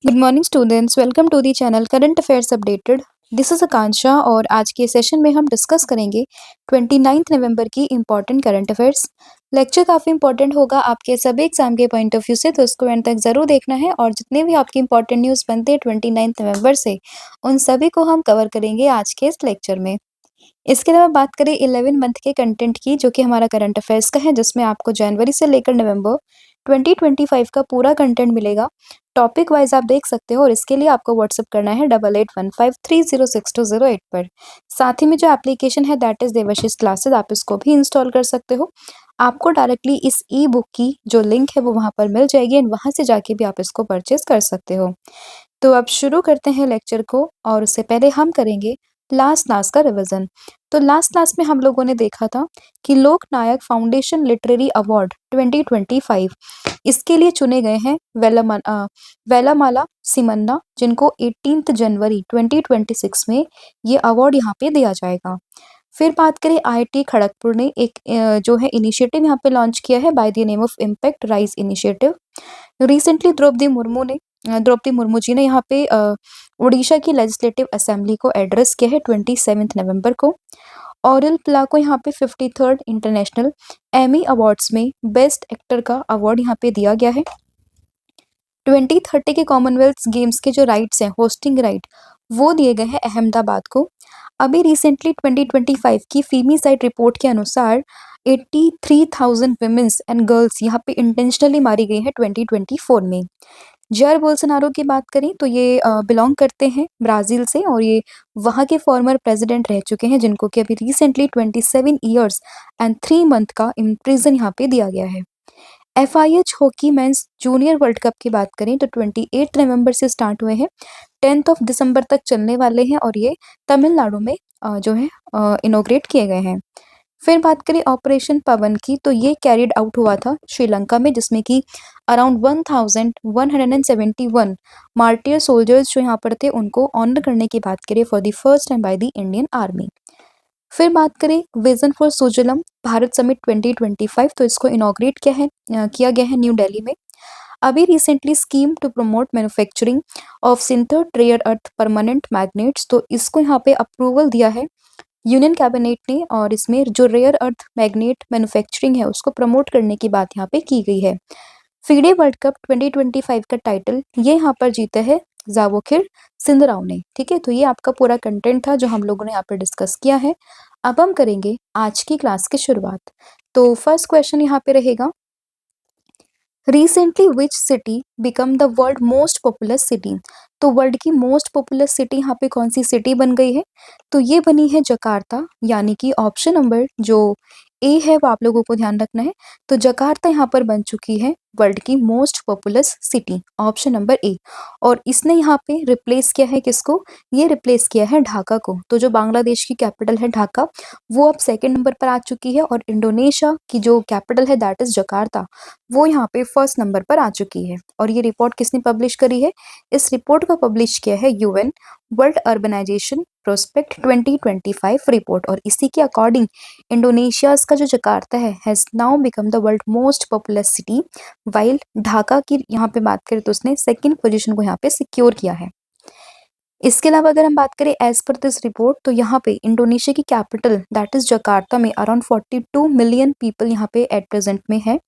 Good morning students, welcome to the channel current affairs updated. This is Akanksha और आज के session में हम डिस्कस करेंगे 29 नवंबर की इम्पॉर्टेंट करंट अफेयर्स। लेक्चर काफ़ी इंपॉर्टेंट होगा आपके सभी एग्जाम के पॉइंट ऑफ व्यू से, तो उसको एंड तक ज़रूर देखना है। और जितने भी आपके इंपॉर्टेंट न्यूज़ बनते हैं 29 नवंबर से, उन सभी को हम कवर करेंगे आज के इस लेक्चर में। इसके अलावा बात करें 11 मंथ के कंटेंट की, जो कि हमारा करंट अफेयर्स का है, जिसमें आपको जनवरी से लेकर नवंबर 2025 का पूरा कंटेंट मिलेगा। टॉपिक वाइज आप देख सकते हो और इसके लिए आपको व्हाट्सअप करना है 8815306208 पर। साथ ही में जो एप्लीकेशन है दैट इज़ देवाशीष क्लासेस, आप इसको भी इंस्टॉल कर सकते हो। आपको डायरेक्टली इस ई बुक की जो लिंक है वो वहाँ पर मिल जाएगी एंड वहाँ से जाके भी आप इसको परचेज कर सकते हो। तो अब शुरू करते हैं लेक्चर को, और उससे पहले हम करेंगे लास्ट क्लास का रिवीजन। तो लास्ट क्लास में हम लोगों ने देखा था कि लोकनायक फाउंडेशन लिटरेरी अवार्ड 2025 इसके लिए चुने गए हैं वेलामाला सिमन्ना, जिनको 18 जनवरी 2026 में ये अवार्ड यहाँ पे दिया जाएगा। फिर बात करें आईआईटी खड़गपुर ने एक जो है इनिशिएटिव यहाँ पे लॉन्च किया है by the name of impact rise initiative. Recently Draupadi Murmu ji ने यहाँ पे उड़ीसा की लेजिस्लेटिव असेंबली को एड्रेस किया है 27 नवंबर को। ऑरल प्ला को यहाँ पे 53rd इंटरनेशनल एमी अवार्ड्स में बेस्ट एक्टर का अवार्ड यहाँ पे दिया गया है। 2030 के कॉमनवेल्थ गेम्स के जो राइट्स हैं, होस्टिंग राइट, वो दिए गए हैं अहमदाबाद को। अभी रिसेंटली 2025 की फीमी साइट रिपोर्ट के अनुसार 83,000 विमेंस एंड गर्ल्स यहाँ पे इंटेंशनली मारी गई है 2024 में। जायर बोल्सोनारो की बात करें तो ये बिलोंग करते हैं ब्राज़ील से, और ये वहाँ के फॉर्मर प्रेसिडेंट रह चुके हैं, जिनको कि अभी रिसेंटली 27 ईयर्स एंड 3 मंथ का इम्प्रिजन यहाँ पे दिया गया है। FIH hockey mains junior world cup की बात करें तो 28 नवंबर से स्टार्ट हुए हैं, 10 दिसंबर तक चलने वाले हैं, और ये तमिलनाडु में जो है इनोग्रेट किए गए हैं। फिर बात करें ऑपरेशन पवन की, तो ये कैरिड आउट हुआ था श्रीलंका में, जिसमें कि अराउंड 1171 मार्टियर सोल्जर्स जो यहाँ पर थे उनको ऑनर करने की बात करें for the first time by the Indian army. फिर बात करें vision for Sujalam Bharat summit 2025, तो इसको इनॉग्रेट किया गया है न्यू दिल्ली में। अभी recently scheme to promote manufacturing of synthetic rare earth permanent magnets, तो इसको यहाँ पे अप्रूवल दिया है यूनियन कैबिनेट ने, और इसमें जो रेयर अर्थ मैग्नेट मैन्युफैक्चरिंग है उसको प्रमोट करने की बात यहाँ पे की गई है। फीडे वर्ल्ड कप 2025 का टाइटल ये यहाँ पर जीता है जावोखिर सिंधराव ने। ठीक है, तो ये आपका पूरा कंटेंट था जो हम लोगों ने यहाँ पर डिस्कस किया है। अब हम करेंगे आज की क्लास की शुरुआत। तो फर्स्ट क्वेश्चन यहाँ पे रहेगा, recently which city become the world most populous city. तो वर्ल्ड की मोस्ट पॉपुलस सिटी यहाँ पे कौन सी सिटी बन गई है, तो ये बनी है जकार्ता, यानी कि ऑप्शन नंबर जो ए है वो आप लोगों को ध्यान रखना है। तो जकार्ता यहाँ पर बन चुकी है वर्ल्ड की most populous city, option number A. और इसने यहाँ पे रिप्लेस किया है किसको, ये रिप्लेस किया है ढाका को। तो जो बांग्लादेश की कैपिटल है ढाका, वो अब सेकेंड नंबर पर आ चुकी है, और इंडोनेशिया की जो कैपिटल है दैट इज जकार्ता, वो यहाँ पे फर्स्ट नंबर पर आ चुकी है। और ये रिपोर्ट किसने पब्लिश करी है, इस रिपोर्ट को पब्लिश किया है UN world urbanisation prospect 2025 report, और इसी के अकॉर्डिंग इंडोनेशिया का जो जकार्ता है has now become the world most populous city, while Dhaka की यहाँ पे बात करें तो उसने सेकंड पोजीशन को यहाँ पे सिक्योर किया है। इसके अलावा अगर हम बात करें एज पर दिस रिपोर्ट, तो यहाँ पे इंडोनेशिया की कैपिटल दैट इज जकार्ता में अराउंड 42 मिलियन पीपल यहाँ पे एट प्रेजेंट में है।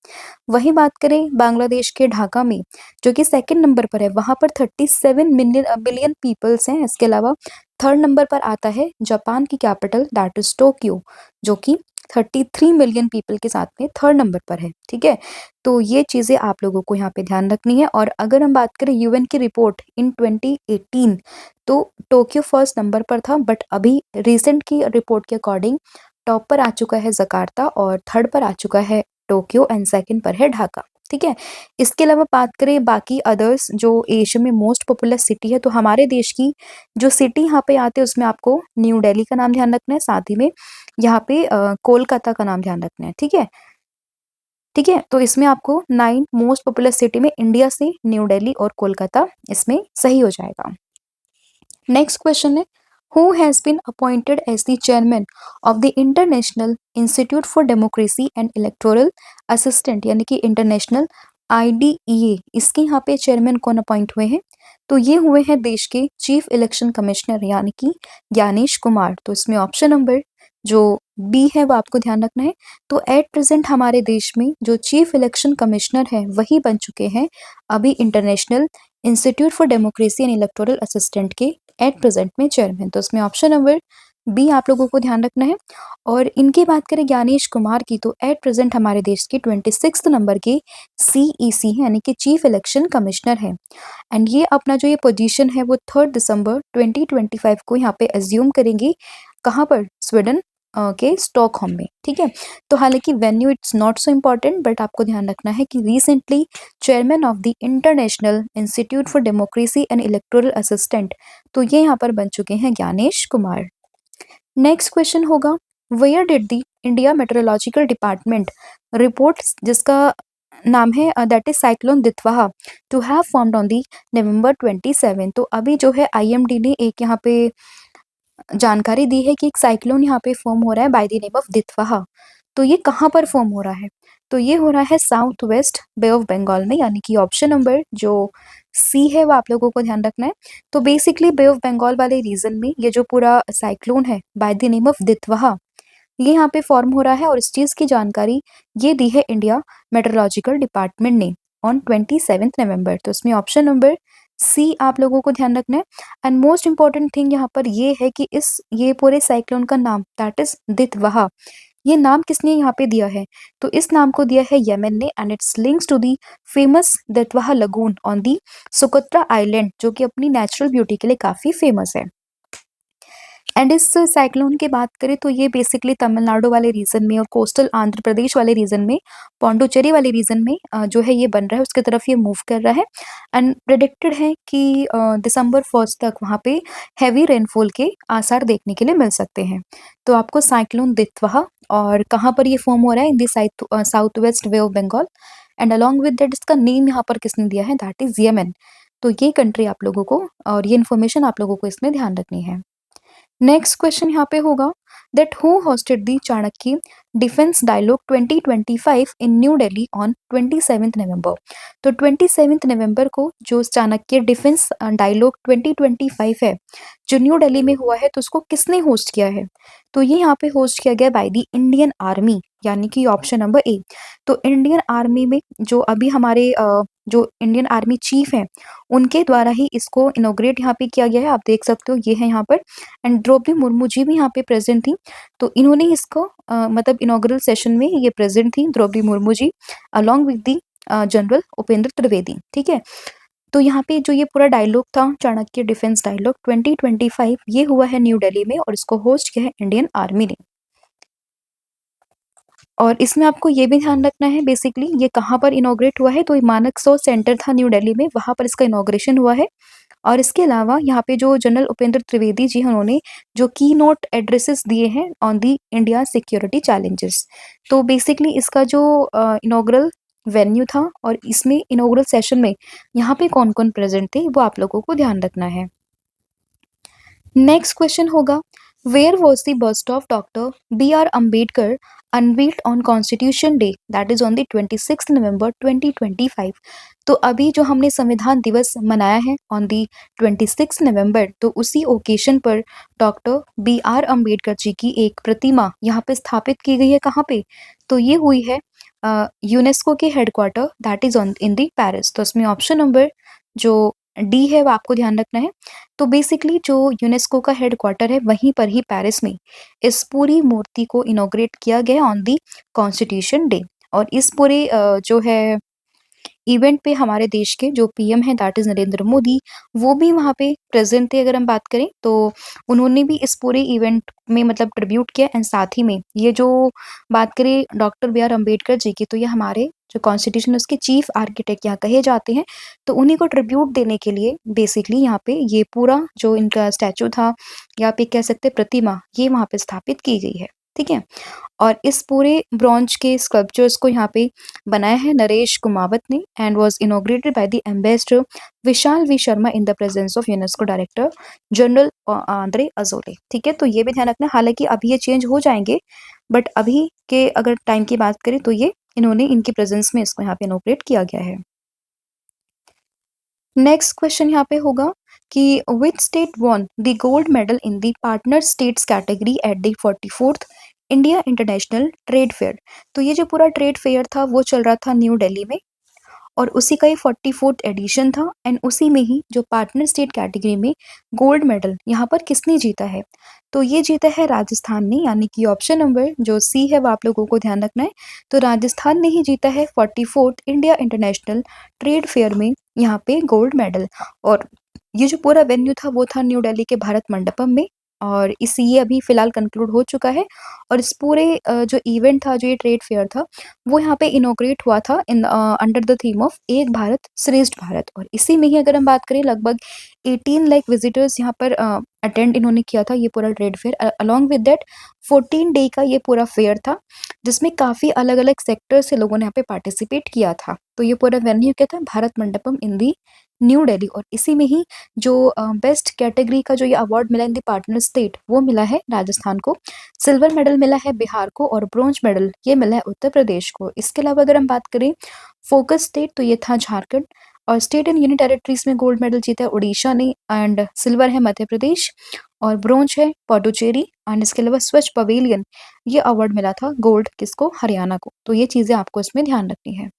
वहीं बात करें बांग्लादेश के ढाका में, जो कि सेकंड नंबर पर है, वहाँ पर 37 मिलियन पीपल्स हैं। इसके अलावा थर्ड नंबर पर आता है जापान की कैपिटल दैट इज टोक्यो, जो कि 33 मिलियन पीपल के साथ में थर्ड नंबर पर है। ठीक है, तो ये चीज़ें आप लोगों को यहाँ पे ध्यान रखनी है। और अगर हम बात करें यूएन की रिपोर्ट इन 2018, तो टोक्यो फर्स्ट नंबर पर था, बट अभी रिसेंट की रिपोर्ट के अकॉर्डिंग टॉप पर आ चुका है जकार्ता, और थर्ड पर आ चुका है टोक्यो, एंड सेकंड पर है ढाका। ठीक है, इसके अलावा बात करें बाकी अदर्स जो एशिया में मोस्ट पॉपुलर सिटी है, तो हमारे देश की जो सिटी यहाँ पे आते हैं उसमें आपको न्यू दिल्ली का नाम ध्यान रखना है, साथ ही में यहाँ पे कोलकाता का नाम ध्यान रखना है। ठीक है, ठीक है, तो इसमें आपको 9 मोस्ट पॉपुलर सिटी में इंडिया से न्यू दिल्ली और कोलकाता इसमें सही हो जाएगा। नेक्स्ट क्वेश्चन है, who has been appointed as the chairman of the international institute for democracy and electoral assistant, यानी कि इंटरनेशनल IDEA, इसके यहाँ पे चेयरमैन कौन अपॉइंट हुए हैं, तो ये हुए हैं देश के चीफ इलेक्शन कमिश्नर यानी कि ज्ञानेश कुमार। तो इसमें ऑप्शन नंबर जो बी है वो आपको ध्यान रखना है। तो एट प्रेजेंट हमारे देश में जो चीफ इलेक्शन कमिश्नर है वही बन चुके हैं अभी international institute for democracy and electoral assistant के एट प्रेजेंट में चेयरमैन। तो इसमें ऑप्शन नंबर बी आप लोगों को ध्यान रखना है। और इनकी बात करें ज्ञानेश कुमार की, तो एट प्रेजेंट हमारे देश के 26 नंबर के सीईसी है यानी कि चीफ इलेक्शन कमिश्नर है। एंड ये अपना जो ये पोजीशन है वो 3 दिसंबर 2025 को यहाँ पे अज्यूम करेंगी। कहाँ पर? स्वीडन के स्टॉकहोम में। ठीक है, तो हालांकि venue it's not so important, but आपको ध्यान रखना है कि recently chairman of the international institute for democracy and electoral assistant, तो ये यहाँ पर बन चुके हैं ज्ञानेश कुमार। नेक्स्ट क्वेश्चन होगा, where did the India meteorological department report जिसका नाम है that is cyclone Ditwah to have formed on the November 27। तो अभी जो है आईएमडी ने एक यहाँ पे जानकारी दी है कि एक साइक्लोन यहाँ पे फॉर्म हो रहा है बाय द नेम ऑफ दितवाहा। तो ये कहाँ पर फॉर्म हो रहा है? तो ये हो रहा है south west bay of Bengal में, यानी कि ऑप्शन नंबर जो सी है वो आप लोगों को ध्यान रखना है। तो बेसिकली बे ऑफ बंगाल वाले रीजन में ये जो पूरा साइक्लोन है बाय द नेम ऑफ दितवाहा ये यहाँ पे फॉर्म हो रहा है, और इस चीज की जानकारी ये दी है इंडिया मेट्रोलॉजिकल डिपार्टमेंट ने ऑन 27 नवंबर। तो इसमें ऑप्शन नंबर सी आप लोगों को ध्यान रखना है। एंड मोस्ट इंपॉर्टेंट थिंग यहाँ पर ये है कि ये पूरे साइक्लोन का नाम दैट इज दितवाहा, ये नाम किसने यहाँ पे दिया है? तो इस नाम को दिया है यमन ने, and it's links to the famous Ditwah lagoon on the Socotra island, जो कि अपनी नेचुरल ब्यूटी के लिए काफी फेमस है। एंड इस साइक्लोन की बात करें तो ये बेसिकली तमिलनाडु वाले रीजन में और कोस्टल आंध्र प्रदेश वाले रीजन में, पौंडुचेरी वाले रीजन में जो है ये बन रहा है, उसकी तरफ ये मूव कर रहा है। एंड प्रिडिक्टेड है कि दिसंबर 1 तक वहाँ पे हैवी रेनफॉल के आसार देखने के लिए मिल सकते हैं। तो आपको साइक्लोन दितवाहा और कहाँ पर ये फॉर्म हो रहा है, in the south west bay of Bengal, and along with that इसका नेम यहाँ पर किसने दिया है, दैट इज यमन। तो ये कंट्री आप लोगों को और ये इन्फॉर्मेशन आप लोगों को इसमें ध्यान रखनी है। नेक्स्ट क्वेश्चन यहाँ पे होगा that who hosted the Chanakya defence dialogue 2025 in new Delhi on 27 November. तो 27 नवंबर को जो चाणक्य डिफेंस डायलॉग 2025 है जो न्यू दिल्ली में हुआ है, तो उसको किसने होस्ट किया है? तो ये यहाँ पे होस्ट किया गया बाय द इंडियन आर्मी, यानी कि ऑप्शन नंबर ए। तो इंडियन आर्मी में जो अभी हमारे जो इंडियन आर्मी चीफ है उनके द्वारा ही इसको इनॉग्रेट यहाँ पे किया गया है। आप देख सकते हो ये है यहाँ पर, एंड द्रौपदी मुर्मू जी भी यहाँ पे प्रेजेंट थी। तो इन्होंने इसको मतलब इनॉग्रल सेशन में ये प्रेजेंट थी Draupadi Murmu ji along with the general Upendra Trivedi. ठीक है, तो यहाँ पे जो ये पूरा डायलॉग था चाणक्य डिफेंस डायलॉग 2025 ये हुआ है न्यू दिल्ली में, और इसको होस्ट किया है इंडियन आर्मी ने। और इसमें आपको ये भी ध्यान रखना है बेसिकली ये कहाँ पर इनॉग्रेट हुआ है, तो ये मानेकशॉ सेंटर था न्यू दिल्ली में, वहां पर इसका इनॉग्रेशन हुआ है। और इसके अलावा यहाँ पे जो जनरल उपेंद्र त्रिवेदी जी हैं उन्होंने जो की नोट एड्रेसेस दिए हैं on the India security challenges. तो बेसिकली इसका जो इनॉग्रल वेन्यू था और इसमें इनॉग्रल सेशन में यहाँ पे कौन कौन प्रेजेंट थे वो आप लोगों को ध्यान रखना है। नेक्स्ट क्वेश्चन होगा, where was the bust of doctor B.R. Ambedkar unveiled on constitution day that is on the 26 November 2025। तो अभी जो हमने संविधान दिवस मनाया है ऑन दी 26 नवंबर, तो उसी ओकेशन पर डॉक्टर B.R. अम्बेडकर जी की एक प्रतिमा यहाँ पे स्थापित की गई है। कहाँ पे? तो ये हुई है यूनेस्को के headquarter that is on in the Paris. तो इसमें ऑप्शन नंबर जो डी है वो आपको ध्यान रखना है। तो बेसिकली जो यूनेस्को का हेडक्वार्टर है वहीं पर ही पेरिस में इस पूरी मूर्ति को इनॉग्रेट किया गया ऑन दी कॉन्स्टिट्यूशन डे। और इस पूरे जो है इवेंट पे हमारे देश के जो पीएम हैं दैट इज नरेंद्र मोदी, वो भी वहाँ पे प्रेजेंट थे। अगर हम बात करें तो उन्होंने भी इस पूरे इवेंट में मतलब ट्रिब्यूट किया। एंड साथ ही में ये जो बात करें डॉक्टर B.R. अम्बेडकर जी की, तो ये हमारे जो कॉन्स्टिट्यूशन उसके चीफ आर्किटेक्ट यहाँ कहे जाते हैं। तो उन्हीं को ट्रिब्यूट देने के लिए बेसिकली यहाँ पे ये पूरा जो इनका स्टैचू था या आप ये कह सकते हैं प्रतिमा, ये वहाँ पे स्थापित की गई है। ठीक है, और इस पूरे ब्रॉन्ज के स्कल्पचर्स को यहाँ पे बनाया है नरेश कुमावत ने, and was inaugurated by the ambassador Vishal V Sharma in the presence of UNESCO director general Audrey Azoulay. ठीक है, तो ये भी ध्यान रखना, हालांकि अभी ये चेंज हो जाएंगे, बट अभी के अगर टाइम की बात करें तो ये इन्होंने इनकी प्रेजेंस में इसको यहाँ पे इनॉग्रेट किया गया है। नेक्स्ट क्वेश्चन यहाँ पे होगा कि which state won the gold medal in the partner states category at the 44th India international trade fair. तो ये जो पूरा ट्रेड फेयर था वो चल रहा था न्यू दिल्ली में, और उसी का ये 44th एडिशन था। एंड उसी में ही जो पार्टनर स्टेट कैटेगरी में गोल्ड मेडल यहाँ पर किसने जीता है, तो ये जीता है राजस्थान ने, यानी कि ऑप्शन नंबर जो सी है वो आप लोगों को ध्यान रखना है। तो राजस्थान ने ही जीता है 44th India international trade fair में यहाँ पे गोल्ड मेडल। और ये जो पूरा वेन्यू था वो था न्यू दिल्ली के भारत मंडपम में, और इसी ये अभी फिलहाल कंक्लूड हो चुका है। और इस पूरे जो इवेंट था, जो ये ट्रेड फेयर था, वो यहाँ पे इनॉग्रेट हुआ था in under the theme of एक भारत श्रेष्ठ भारत। और इसी में ही अगर हम बात करें, लगभग 18 लाख विजिटर्स यहाँ पर अटेंड इन्होंने किया था ये पूरा trade fair. Along with that 14 day का ये पूरा फेयर था, जिसमें काफ़ी अलग अलग सेक्टर से लोगों ने यहाँ पे पार्टिसिपेट किया था। तो ये पूरा वेन्यू क्या था, भारत मंडपम इन दी न्यू दिल्ली। और इसी में ही जो बेस्ट कैटेगरी का जो ये अवार्ड मिला इन दी पार्टनर स्टेट, वो मिला है राजस्थान को। सिल्वर मेडल मिला है बिहार को, और ब्रोंज मेडल ये मिला है उत्तर प्रदेश को। इसके अलावा अगर हम बात करें फोकस स्टेट, तो ये था झारखंड। और स्टेट एंड यूनियन टेरिटरीज में गोल्ड मेडल जीता है उड़ीसा ने, एंड सिल्वर है मध्य प्रदेश, और ब्रोंज है पुडुचेरी। एंड इसके अलावा स्वच्छ पवेलियन ये अवार्ड मिला था गोल्ड किसको, हरियाणा को। तो ये चीज़ें आपको इसमें ध्यान रखनी है।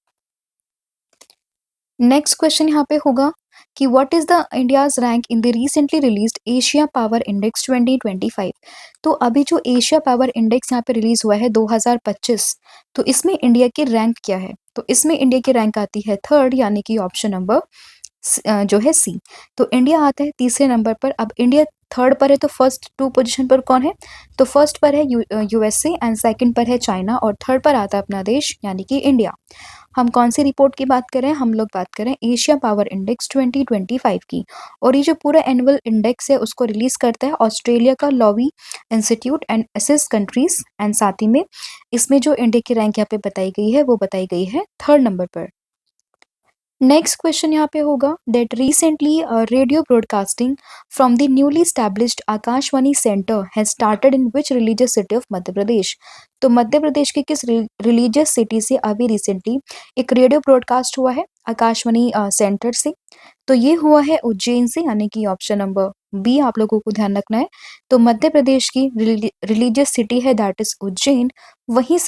नेक्स्ट क्वेश्चन यहाँ पे होगा कि what is the India's rank in the recently released Asia power index 2025। तो अभी जो एशिया पावर इंडेक्स यहाँ पे रिलीज हुआ है 2025, तो इसमें इंडिया की रैंक क्या है, तो इसमें इंडिया की रैंक आती है थर्ड, यानी कि ऑप्शन नंबर जो है सी। तो इंडिया आता है तीसरे नंबर पर। अब इंडिया थर्ड पर है, तो फर्स्ट टू पोजीशन पर कौन है, तो फर्स्ट पर है यूएसए, एंड सेकंड पर है चाइना, और थर्ड पर आता है अपना देश यानी कि इंडिया। हम कौन सी रिपोर्ट की बात करें, हम लोग बात करें एशिया पावर इंडेक्स 2025 की। और ये जो पूरा एनुअल इंडेक्स है उसको रिलीज करता है ऑस्ट्रेलिया का Lowy institute and assist countries. And साथ ही में इसमें जो इंडिया की रैंक यहाँ पे बताई गई है वो बताई गई है थर्ड नंबर पर। नेक्स्ट क्वेश्चन यहाँ पे होगा that recently radio broadcasting from the newly established Akashvani centre has started in which religious city of Madhya Pradesh. तो मध्य प्रदेश की किस रिलीजियस सिटी से अभी रिसेंटली एक रेडियो ब्रॉडकास्ट हुआ है आकाशवाणी सेंटर से, तो ये हुआ है उज्जैन से, यानी कि ऑप्शन नंबर बी आप लोगों को ध्यान रखना है। तो मध्य प्रदेश की रिलीजियस सिटी है दैट इज उज्जैन, वहीं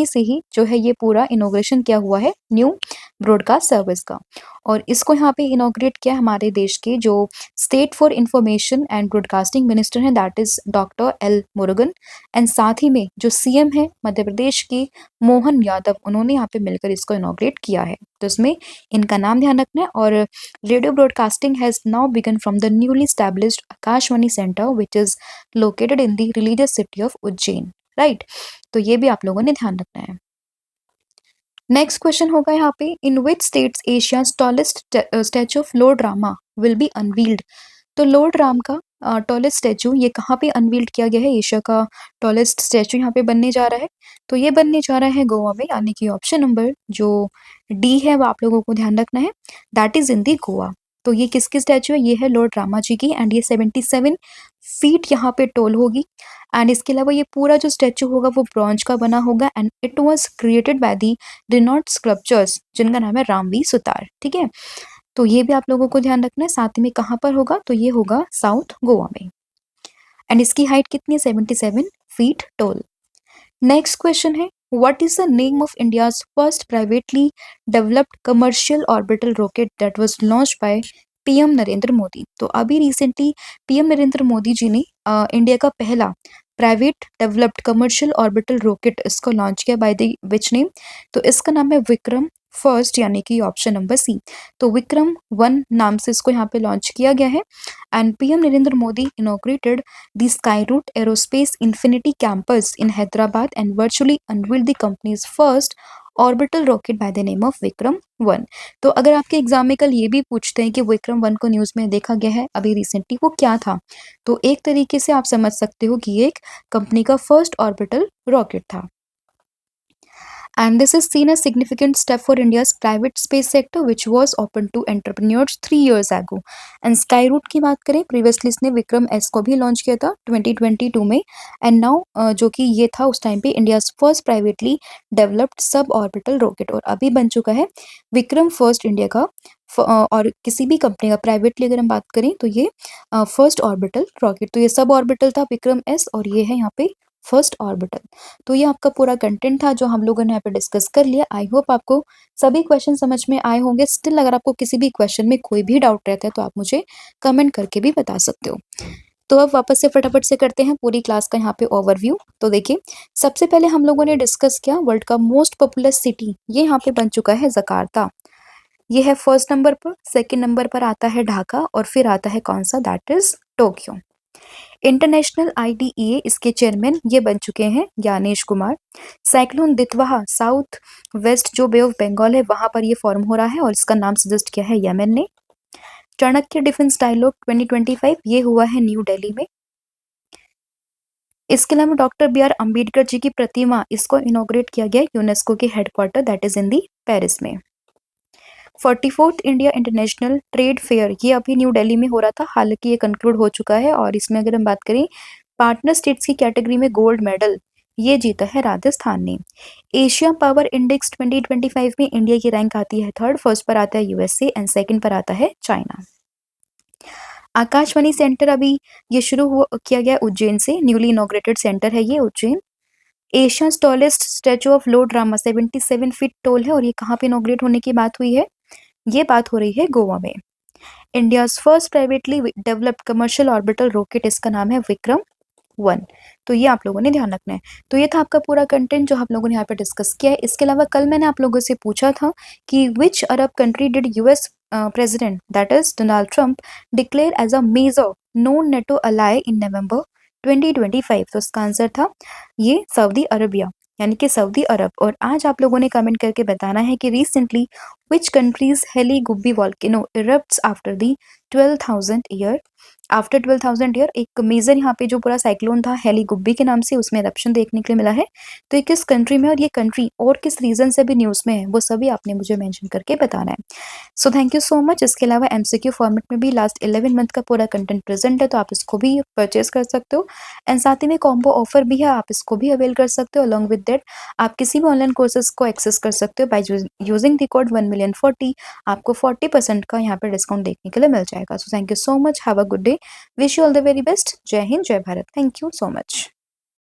से ही जो है ये पूरा इनोग्रेशन किया हुआ है न्यू ब्रॉडकास्ट सर्विस का। और इसको यहाँ पे इनॉग्रेट किया हमारे देश के जो state for information and broadcasting minister हैं that is doctor L Murugan. And साथ ही में जो सीएम है मध्य प्रदेश के मोहन यादव, उन्होंने यहाँ पे मिलकर इसको इनॉग्रेट किया है। तो इसमें इनका नाम ध्यान रखना है। और radio broadcasting has now begun from the newly established Akashvani centre which is located in the religious city of Ujjain, right. तो ये भी आप लोगों ने ध्यान रखना है। नेक्स्ट क्वेश्चन होगा यहाँ पे in which states Asia tallest statue of lord Rama will be unveiled. तो लॉर्ड राम का टॉलेस्ट स्टैचू ये कहाँ पे अनवील्ड किया गया है, एशिया का टॉलेस्ट स्टैचू यहाँ पे बनने जा रहा है, तो ये बनने जा रहा है गोवा में, यानी कि ऑप्शन नंबर जो डी है वो आप लोगों को ध्यान रखना है, दैट इज इन दी गोवा। तो ये किसकी स्टैचू है, ये है लॉर्ड रामा जी की, एंड ये 77 फीट यहाँ पे टोल होगी। एंड इसके अलावा ये पूरा जो स्टैचू होगा वो ब्रॉन्ज का बना होगा, and it was created by the renowned sculptors जिनका नाम है रामवी सुतार, ठीक है। तो ये भी आप लोगों को ध्यान रखना है। साथ ही में कहाँ पर होगा, तो ये होगा साउथ गोवा में, एंड इसकी हाइट कितनी है, 77 फीट टॉल। नेक्स्ट क्वेश्चन है what is the name of India's first privately developed commercial orbital rocket that was launched by PM Narendra Modi. तो अभी रिसेंटली पीएम नरेंद्र मोदी जी ने इंडिया का पहला private developed commercial orbital rocket इसको लॉन्च किया बाय द विच नेम, तो इसका नाम है विक्रम फर्स्ट, यानी कि ऑप्शन नंबर सी। तो विक्रम 1 नाम से इसको यहाँ पे लॉन्च किया गया है। And PM Narendra Modi inaugurated the Skyroot Aerospace Infinity Campus in Hyderabad and virtually unveiled the company's first orbital rocket by the name of Vikram 1। तो अगर आपके एग्जाम में कल ये भी पूछते हैं कि विक्रम 1 को न्यूज़ में देखा गया है अभी रिसेंटली, वो क्या था, तो एक तरीके से आप समझ सकते हो कि ये एक कंपनी का फर्स्ट ऑर्बिटल रॉकेट था। And this is seen as significant step for India's private space sector, which was open to entrepreneurs 3 years ago. And Skyroot की बात करें, प्रीवियसली इसने विक्रम एस को भी लॉन्च किया था 2022 में, एंड नाउ जो कि ये था उस टाइम पे India's first privately developed sub orbital rocket, और अभी बन चुका है विक्रम फर्स्ट इंडिया का और किसी भी कंपनी का प्राइवेटली अगर हम बात करें तो ये फर्स्ट ऑर्बिटल रॉकेट। तो ये सब ऑर्बिटल था विक्रम एस, और ये है यहाँ पे फर्स्ट ऑर्बिटल। तो ये आपका पूरा कंटेंट था जो हम लोगों ने यहाँ पे डिस्कस कर लिया। आई होप आपको सभी क्वेश्चन समझ में आए होंगे। स्टिल अगर आपको किसी भी क्वेश्चन में कोई भी डाउट रहता है तो आप मुझे कमेंट करके भी बता सकते हो। तो अब वापस से फटाफट से करते हैं पूरी क्लास का यहाँ पे ओवरव्यू। तो देखिए, सबसे पहले हम लोगों ने डिस्कस किया वर्ल्ड का मोस्ट पॉपुलर सिटी, ये यहाँ पे बन चुका है जकार्ता। ये है फर्स्ट नंबर पर। सेकंड नंबर पर आता है ढाका, और फिर आता है कौन सा, that is Tokyo. International IDEA इसके चेयरमैन ये बन चुके हैं Gyanesh Kumar. Cyclone Ditwah south west जो बे ऑफ बंगाल है वहां पर ये फॉर्म हो रहा है, और इसका नाम सजेस्ट किया है यमन ने। चाणक्य डिफेंस डायलॉग 2025 ये हुआ है न्यू दिल्ली में। इसके अलावा doctor B are Ambedkar ji की प्रतिमा इसको इनॉग्रेट किया गया यूनेस्को के headquarter that is in the Paris में। 44th India international trade fair ये अभी न्यू दिल्ली में हो रहा था, हालांकि ये कंक्लूड हो चुका है, और इसमें अगर हम बात करें पार्टनर स्टेट्स की कैटेगरी में गोल्ड मेडल ये जीता है राजस्थान ने। एशिया पावर इंडेक्स 2025 में इंडिया की रैंक आती है थर्ड, फर्स्ट पर आता है यूएसए एंड सेकंड पर आता है चाइना। आकाशवाणी सेंटर अभी ये किया गया उज्जैन से, न्यूली इनॉग्रेटेड सेंटर है ये Ujjain. Asia tallest statue of lord Rama 77 feet toll है, और ये कहाँ पे इनॉग्रेट होने की बात हुई है, ये बात हो रही है गोवा में। India's first privately developed commercial orbital rocket इसका नाम है विक्रम 1। तो ये आप लोगों ने ध्यान रखना है। तो ये था आपका पूरा कंटेंट जो आप लोगों ने यहाँ पे डिस्कस किया है। इसके अलावा कल मैंने आप लोगों से पूछा था कि which Arab country did US president that is Donald Trump declare as a major non NATO ally in November 2025। तो इसका आंसर था ये सऊदी अरबिया, यानी कि सऊदी अरब। और आज आप लोगों ने कमेंट करके बताना है कि recently which countries Hayli Gubbi volcano erupts after the 12,000 year. After 12,000 year एक मेजर यहाँ पे जो पूरा साइक्लोन था हेली गुब्बी के नाम से, उसमें इरप्शन देखने के लिए मिला है। तो ये किस कंट्री में और ये कंट्री और किस रीजन से भी न्यूज में है वो सभी आपने मुझे मेंशन करके बताना है। So thank you so much. इसके अलावा एमसीक्यू फॉर्मेट में भी लास्ट 11 मंथ का पूरा कंटेंट प्रेजेंट है, तो आप इसको भी परचेज कर सकते हो। एंड साथ ही में कॉम्बो ऑफर भी है, आप इसको भी अवेल कर सकते हो। अलॉन्ग विद दैट आप किसी भी ऑनलाइन कोर्सेज को एक्सेस कर सकते हो बाय यूजिंग द कोड 1,000,040। आपको 40% का यहाँ पे डिस्काउंट देखने के लिए मिल जाएगा। So thank you so much, have a good day, wish you all the very best. जय हिंद, जय Bharat, thank you so much.